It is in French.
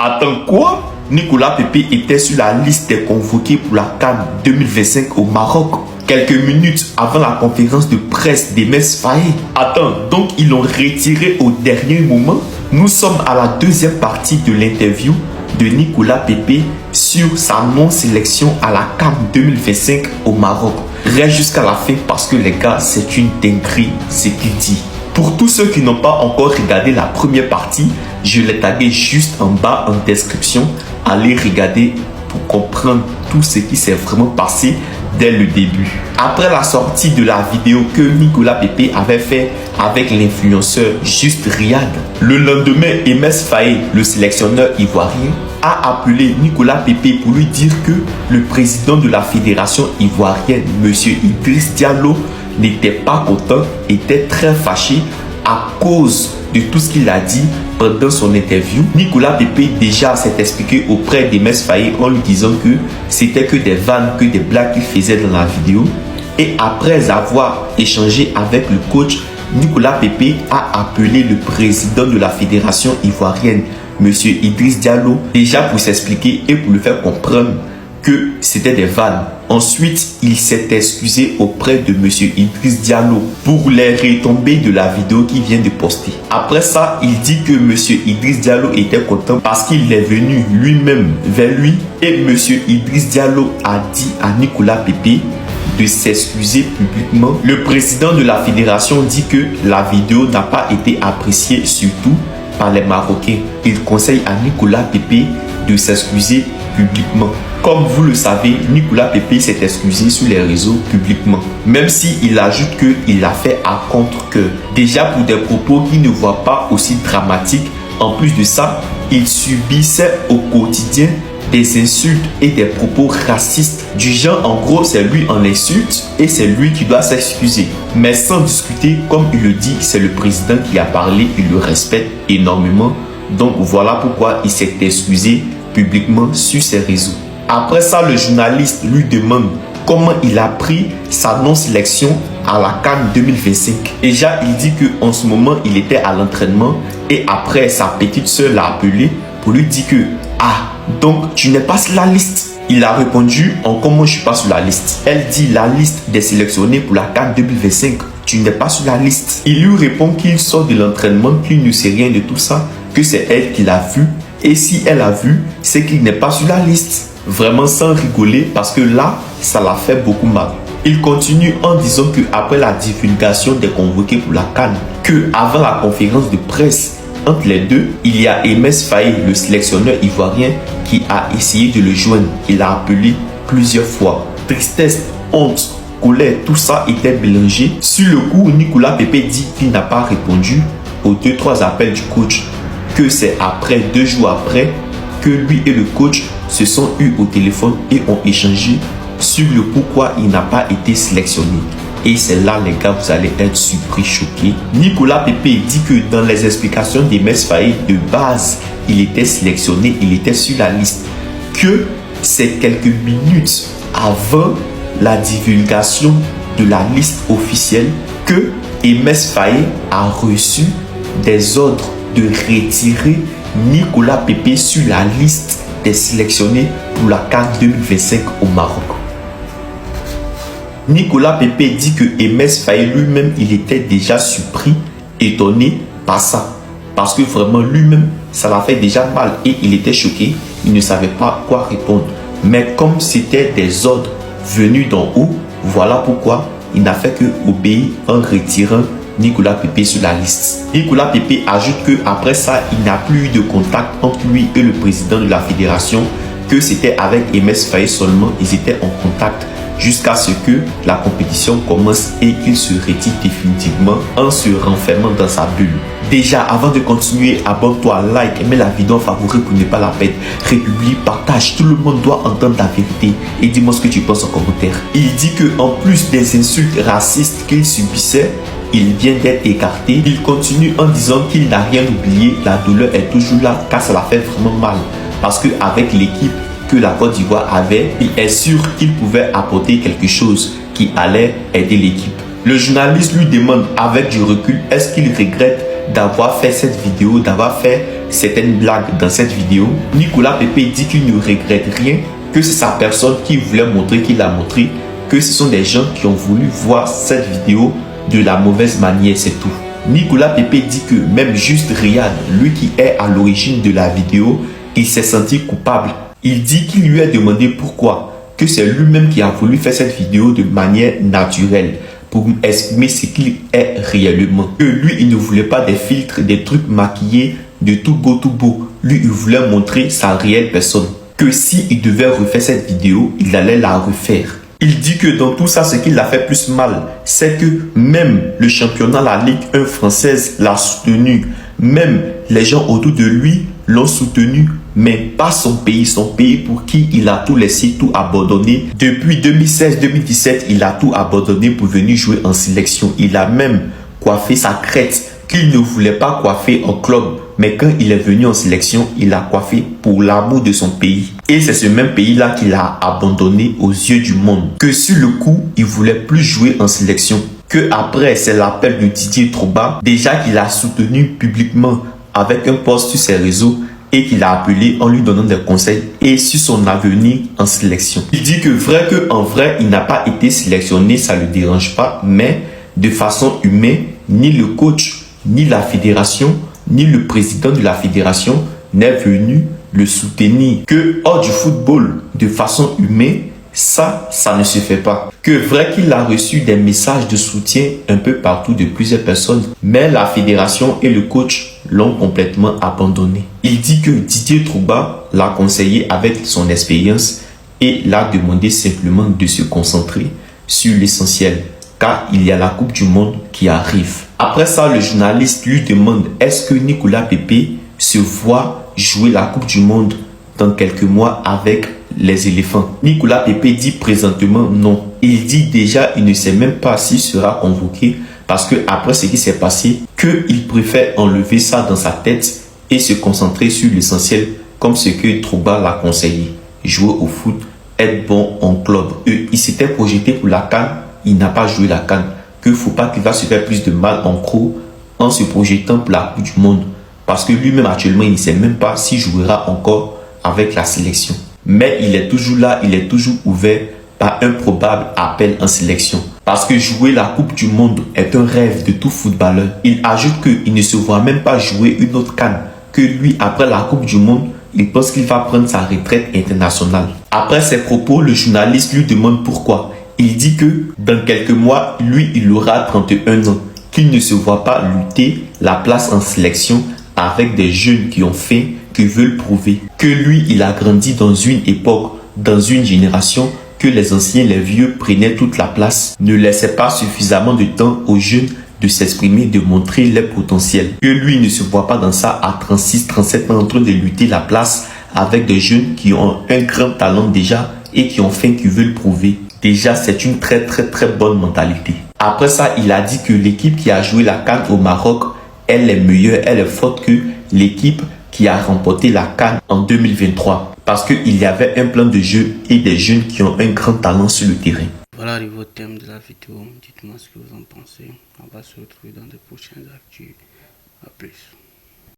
Attends quoi? Nicolas Pepe était sur la liste des convoqués pour la CAN 2025 au Maroc. Quelques minutes avant la conférence de presse d'Emmes Faé. Attends, donc ils l'ont retiré au dernier moment? Nous sommes à la deuxième partie de l'interview de Nicolas Pepe sur sa non-sélection à la CAN 2025 au Maroc. Reste jusqu'à la fin parce que les gars, c'est une dinguerie ce qu'il dit. Pour tous ceux qui n'ont pas encore regardé la première partie, je l'ai tagué juste en bas en description. Allez regarder pour comprendre tout ce qui s'est vraiment passé dès le début. Après la sortie de la vidéo que Nicolas Pepe avait fait avec l'influenceur Juste Riyad, le lendemain, Emmes Faé, le sélectionneur ivoirien, a appelé Nicolas Pepe pour lui dire que le président de la fédération ivoirienne, M. Idriss Diallo, n'était pas content, était très fâché à cause de tout ce qu'il a dit pendant son interview. Nicolas Pepe déjà s'est expliqué auprès d'Emmes Faé en lui disant que c'était que des vannes, que des blagues qu'il faisait dans la vidéo. Et après avoir échangé avec le coach, Nicolas Pepe a appelé le président de la fédération ivoirienne, M. Idriss Diallo, déjà pour s'expliquer et pour lui faire comprendre que c'était des vannes. Ensuite, il s'est excusé auprès de M. Idriss Diallo pour les retombées de la vidéo qu'il vient de poster. Après ça, il dit que M. Idriss Diallo était content parce qu'il est venu lui-même vers lui et M. Idriss Diallo a dit à Nicolas Pepe de s'excuser publiquement. Le président de la fédération dit que la vidéo n'a pas été appréciée surtout par les Marocains. Il conseille à Nicolas Pepe de s'excuser publiquement. Comme vous le savez, Nicolas Pepe s'est excusé sur les réseaux publiquement. Même s'il ajoute qu'il l'a fait à contre-cœur. Déjà pour des propos qu'il ne voit pas aussi dramatiques. En plus de ça, il subissait au quotidien des insultes et des propos racistes. Du genre, en gros, c'est lui en insulte et c'est lui qui doit s'excuser. Mais sans discuter, comme il le dit, c'est le président qui a parlé, il le respecte énormément. Donc voilà pourquoi il s'est excusé publiquement sur ses réseaux. Après ça, le journaliste lui demande comment il a pris sa non-sélection à la CAN 2025. Déjà, il dit qu'en ce moment, il était à l'entraînement et après, sa petite soeur l'a appelé pour lui dire que « Ah, donc tu n'es pas sur la liste ?» Il a répondu « En comment je ne suis pas sur la liste ?» Elle dit « La liste des sélectionnés pour la CAN 2025, tu n'es pas sur la liste. » Il lui répond qu'il sort de l'entraînement, qu'il ne sait rien de tout ça, que c'est elle qui l'a vu. Et si elle a vu, c'est qu'il n'est pas sur la liste. Vraiment sans rigoler parce que là, ça l'a fait beaucoup mal. Il continue en disant que après la divulgation des convoqués pour la CAN, que avant la conférence de presse entre les deux, il y a Emmes Faé, le sélectionneur ivoirien, qui a essayé de le joindre. Il a appelé plusieurs fois. Tristesse, honte, colère, tout ça était mélangé. Sur le coup, Nicolas Pepe dit qu'il n'a pas répondu aux 2-3 appels du coach. Que c'est après, 2 jours après, que lui et le coach se sont eus au téléphone et ont échangé sur le pourquoi il n'a pas été sélectionné. Et c'est là, les gars, vous allez être surpris, choqués. Nicolas Pepe dit que dans les explications d'Emmes Faé, de base, il était sélectionné, il était sur la liste. Que c'est quelques minutes avant la divulgation de la liste officielle que Emmes Faé a reçu des ordres de retirer Nicolas Pepe sur la liste des sélectionnés pour la CAN 2025 au Maroc. Nicolas Pepe dit que Emmes Faé lui-même, il était déjà surpris, étonné par ça. Parce que vraiment lui-même, ça l'a fait déjà mal et il était choqué. Il ne savait pas quoi répondre. Mais comme c'était des ordres venus d'en haut, voilà pourquoi il n'a fait que obéir en retirant Nicolas Pepe sur la liste. Nicolas Pepe ajoute qu'après ça, il n'a plus eu de contact entre lui et le président de la fédération, que c'était avec Emmes Faé seulement, ils étaient en contact jusqu'à ce que la compétition commence et qu'il se retire définitivement en se renfermant dans sa bulle. Déjà, avant de continuer, abonne-toi, like, mets la vidéo en favori pour ne pas la perdre, republie, partage, tout le monde doit entendre la vérité et dis-moi ce que tu penses en commentaire. Il dit qu'en plus des insultes racistes qu'il subissait, il vient d'être écarté. Il continue en disant qu'il n'a rien oublié, la douleur est toujours là car ça l'a fait vraiment mal. Parce qu'avec l'équipe que la Côte d'Ivoire avait, il est sûr qu'il pouvait apporter quelque chose qui allait aider l'équipe. Le journaliste lui demande avec du recul, est-ce qu'il regrette d'avoir fait cette vidéo, d'avoir fait certaines blagues dans cette vidéo, Nicolas Pepe dit qu'il ne regrette rien, que c'est sa personne qui voulait montrer qu'il a montré, que ce sont des gens qui ont voulu voir cette vidéo de la mauvaise manière, c'est tout. Nicolas Pepe dit que même juste Riyad, lui qui est à l'origine de la vidéo, il s'est senti coupable. Il dit qu'il lui a demandé pourquoi, que c'est lui-même qui a voulu faire cette vidéo de manière naturelle pour exprimer ce qu'il est réellement. Que lui, il ne voulait pas des filtres, des trucs maquillés, de tout beau. Lui, il voulait montrer sa réelle personne. Que s'il devait refaire cette vidéo, il allait la refaire. Il dit que dans tout ça, ce qui l'a fait plus mal, c'est que même le championnat, la Ligue 1 française l'a soutenu. Même les gens autour de lui l'ont soutenu, mais pas son pays pour qui il a tout laissé, tout abandonné. Depuis 2016-2017, il a tout abandonné pour venir jouer en sélection. Il a même coiffé sa crête qu'il ne voulait pas coiffer en club. Mais quand il est venu en sélection, il a coiffé pour l'amour de son pays. Et c'est ce même pays-là qu'il a abandonné aux yeux du monde. Que sur le coup, il voulait plus jouer en sélection. Que après, c'est l'appel de Didier Drogba, déjà qu'il a soutenu publiquement avec un post sur ses réseaux et qu'il a appelé en lui donnant des conseils et sur son avenir en sélection. Il dit que en vrai, il n'a pas été sélectionné, ça ne le dérange pas, mais de façon humaine, ni le coach, ni la fédération, ni le président de la fédération n'est venu le soutenir. Que hors du football, de façon humaine, ça ne se fait pas. Que vrai qu'il a reçu des messages de soutien un peu partout de plusieurs personnes, mais la fédération et le coach l'ont complètement abandonné. Il dit que Didier Drogba l'a conseillé avec son expérience et l'a demandé simplement de se concentrer sur l'essentiel, car il y a la Coupe du Monde qui arrive. Après ça, le journaliste lui demande est-ce que Nicolas Pepe se voit jouer la Coupe du Monde dans quelques mois avec les éléphants. Nicolas Pepe dit présentement non. Il dit déjà il ne sait même pas s'il sera convoqué parce que après ce qui s'est passé, qu'il préfère enlever ça dans sa tête et se concentrer sur l'essentiel comme ce que Drogba l'a conseillé. Jouer au foot, être bon en club. Il s'était projeté pour la CAN, il n'a pas joué la CAN. Qu'il ne faut pas qu'il va se faire plus de mal en gros en se projetant pour la Coupe du Monde. Parce que lui-même actuellement, il ne sait même pas s'il jouera encore avec la sélection. Mais il est toujours là, il est toujours ouvert par un probable appel en sélection. Parce que jouer la Coupe du Monde est un rêve de tout footballeur. Il ajoute qu'il ne se voit même pas jouer une autre CAN. Que lui, après la Coupe du Monde, il pense qu'il va prendre sa retraite internationale. Après ses propos, le journaliste lui demande pourquoi. Il dit que dans quelques mois, lui, il aura 31 ans. Qu'il ne se voit pas lutter la place en sélection avec des jeunes qui ont faim, qui veulent prouver. Que lui, il a grandi dans une époque, dans une génération, que les anciens, les vieux prenaient toute la place, ne laissaient pas suffisamment de temps aux jeunes de s'exprimer, de montrer leur potentiel. Que lui ne se voit pas dans ça à 36, 37 ans en train de lutter la place avec des jeunes qui ont un grand talent déjà et qui ont faim, qui veulent prouver. Déjà, c'est une très bonne mentalité. Après ça, il a dit que l'équipe qui a joué la CAN au Maroc, elle est meilleure, elle est forte que l'équipe qui a remporté la CAN en 2023. Parce qu'il y avait un plan de jeu et des jeunes qui ont un grand talent sur le terrain. Voilà arrive au thème de la vidéo. Dites-moi ce que vous en pensez. On va se retrouver dans de prochaines actus. A plus.